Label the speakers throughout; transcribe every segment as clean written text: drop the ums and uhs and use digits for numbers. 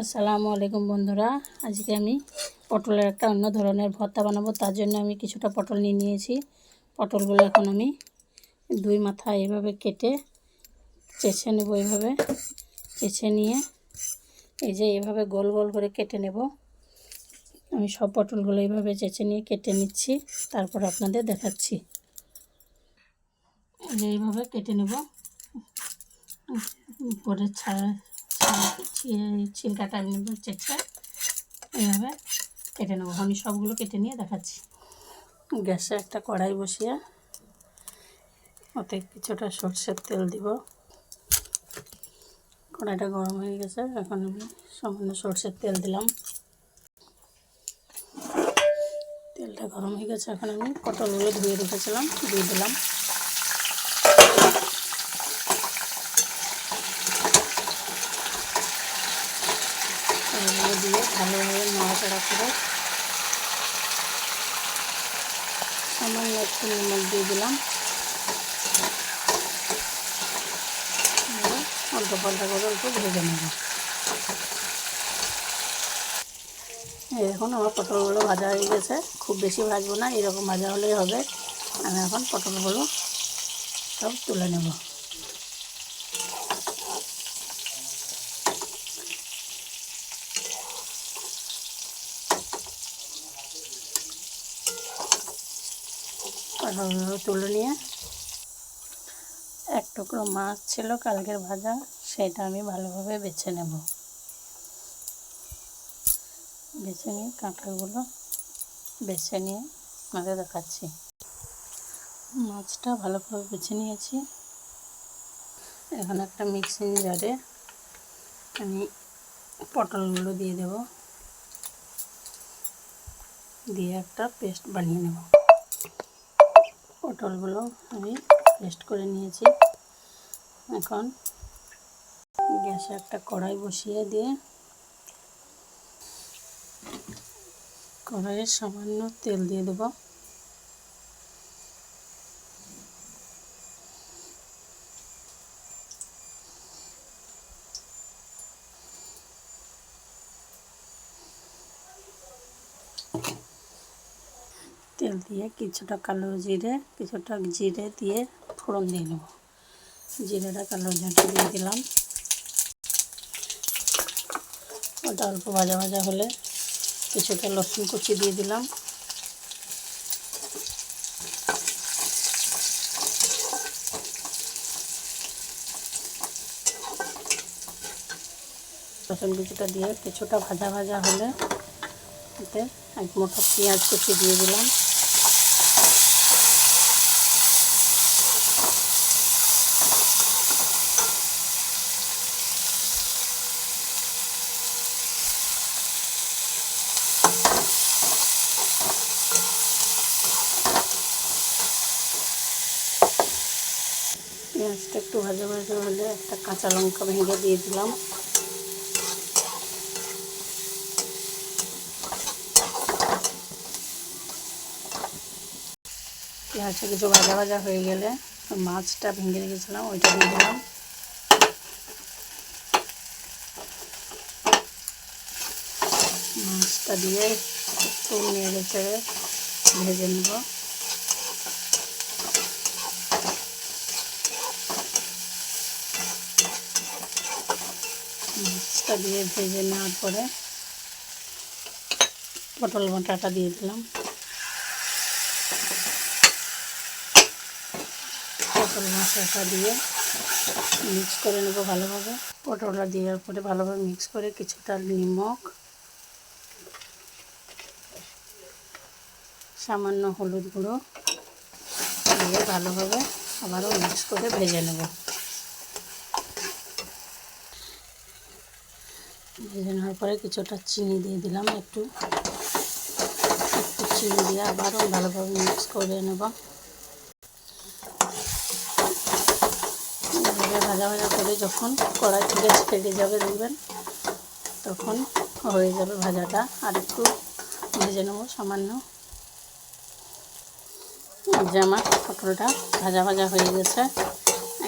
Speaker 1: আসসালামু আলাইকুম বন্ধুরা, আজকে আমি পটলের একটা অন্য ধরনের ভর্তা বানাবো। তার জন্য আমি কিছুটা পটল নিয়েছি। পটলগুলো এখন আমি দুই মাথা এইভাবে কেটে চেঁচে নেব। এইভাবে চেঁচে নিয়ে এই যে এইভাবে গোল গোল করে কেটে নেব। আমি সব পটলগুলো এইভাবে চেঁচে নিয়ে কেটে নিচ্ছি, তারপর আপনাদের দেখাচ্ছি। এই যে এইভাবে কেটে নেব, পরে ছিলকাটা নেব, চেঁচে এইভাবে কেটে নেবো। আমি সবগুলো কেটে নিয়ে দেখাচ্ছি। গ্যাসে একটা কড়াই বসিয়ে ওতে কিছুটা সরষের তেল দিব। কড়াইটা গরম হয়ে গেছে, এখন আমি সামান্য সরষের তেল দিলাম। তেলটা গরম হয়ে গেছে, এখন আমি পটলগুলো ধুয়ে রেখেছিলাম দিয়ে দিলাম। এগুলো দিয়ে ভালোভাবে নাড়াচাড়া করে সামান্য একটু নিমখ দিয়ে দিলাম। অল্প পাল্টা করে অল্প ভেজে নেব। এখন আমার পটলগুলো ভাজা হয়ে গেছে, খুব বেশি ভাজবো না, এরকম ভাজা হলেই হবে। আমি এখন পটলগুলো সব তুলে নেব। পটলগুলো তুলে নিয়ে এক টুকরো মাছ ছিল কালকের ভাজা, সেটা আমি ভালোভাবে বেছে নেব। বেছে নিয়ে কাঁকড়াগুলো বেছে নিয়ে আপনাদের দেখাচ্ছি। মাছটা ভালোভাবে বেছে নিয়েছি। এখন একটা মিক্সিং জারে আমি পটলগুলো দিয়ে দেব, দিয়ে একটা পেস্ট বানিয়ে নেব। পটলগুলো আমি পেস্ট করে নিয়েছি। এখন গ্যাসে একটা কড়াই বসিয়ে দিয়ে কড়াইয়ে সামান্য তেল দিয়ে দেব। তেল দিয়ে কিছুটা কালো জিরে, কিছুটা জিরে দিয়ে ফোড়ন দিয়ে নেব। জিরেটা কালো জিরেটা দিয়ে দিলাম। ওটা অল্প ভাজা ভাজা হলে কিছুটা রসুন কুচি দিয়ে দিলাম। রসুন কুচিটা দিয়ে কিছুটা ভাজা ভাজা হলে এতে এক মুঠো পেঁয়াজ কুচি দিয়ে দিলাম। পেঁয়াজটা একটু ভাজা ভাজা হলে একটা কাঁচা লঙ্কা ভেঙে দিয়ে দিলাম। পেঁয়াজটা কিছু ভাজা ভাজা হয়ে গেলে মাছটা ভেঙে রেখেছিলাম ওইটা দিয়ে দিলাম। মাছটা দিয়ে একটু নেড়ে চেড়ে ভেজে নেব। মাছটা দিয়ে ভেজে নেওয়ার পরে পটল বাটাটা দিয়ে দিলাম। পটল মশলাটা দিয়ে মিক্স করে নেব ভালোভাবে। পটলটা দেওয়ার পরে ভালোভাবে মিক্স করে কিছুটা নিমখ, সামান্য হলুদ গুঁড়ো দিয়ে ভালোভাবে আবারও মিক্স করে ভেজে নেব। ভেজে নেওয়ার পরে কিছুটা চিনি দিয়ে দিলাম। একটু চিনি দিয়ে আবারও ভালোভাবে মিক্স করে নেব। ভাজা ভাজা করে যখন কড়াই থেকে ছেড়ে যাবে দেখবেন, তখন হয়ে যাবে ভাজাটা। আর একটু ভেজে নেব সামান্য। যে আমার পটলটা ভাজা ভাজা হয়ে গেছে,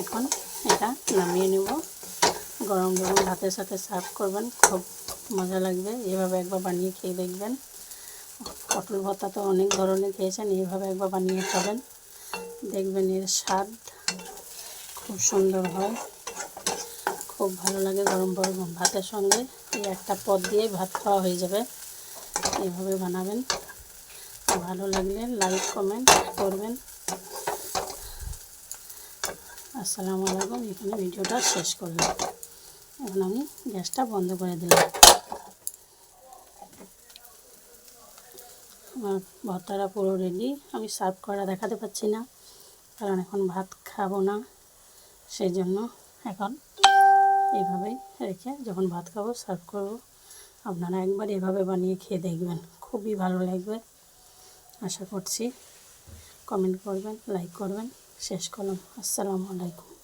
Speaker 1: এখন এটা নামিয়ে নেব। গরম গরম ভাতের সাথে সার্ভ করবেন, খুব মজা লাগবে। এভাবে একবার বানিয়ে খেয়ে দেখবেন। পটল ভর্তা তো অনেক ধরনের খেয়েছেন, এইভাবে একবার বানিয়ে খাবেন, দেখবেন এর স্বাদ খুব সুন্দর হয়, খুব ভালো লাগে। গরম গরম ভাতের সঙ্গে এই একটা পদ দিয়ে ভাত খাওয়া হয়ে যাবে। এইভাবে বানাবেন। ভালো লাগলে লাইক কমেন্ট করবেন। আসসালামু আলাইকুম। এখানে ভিডিওটা শেষ করলাম। এখন আমি গ্যাসটা বন্ধ করে দিলাম। আমার ভর্তাটা পুরো রেডি। আমি সার্ভ করা দেখাতে পাচ্ছি না, কারণ এখন ভাত খাবো না, সেই জন্য এখন এইভাবেই রেখে যখন ভাত খাবো সার্ভ করব। আপনারা একবার এভাবে বানিয়ে খেয়ে দেখবেন, খুবই ভালো লাগবে। আশা করছি কমেন্ট করবেন, লাইক করবেন। শেষ করলাম। আসসালামু আলাইকুম।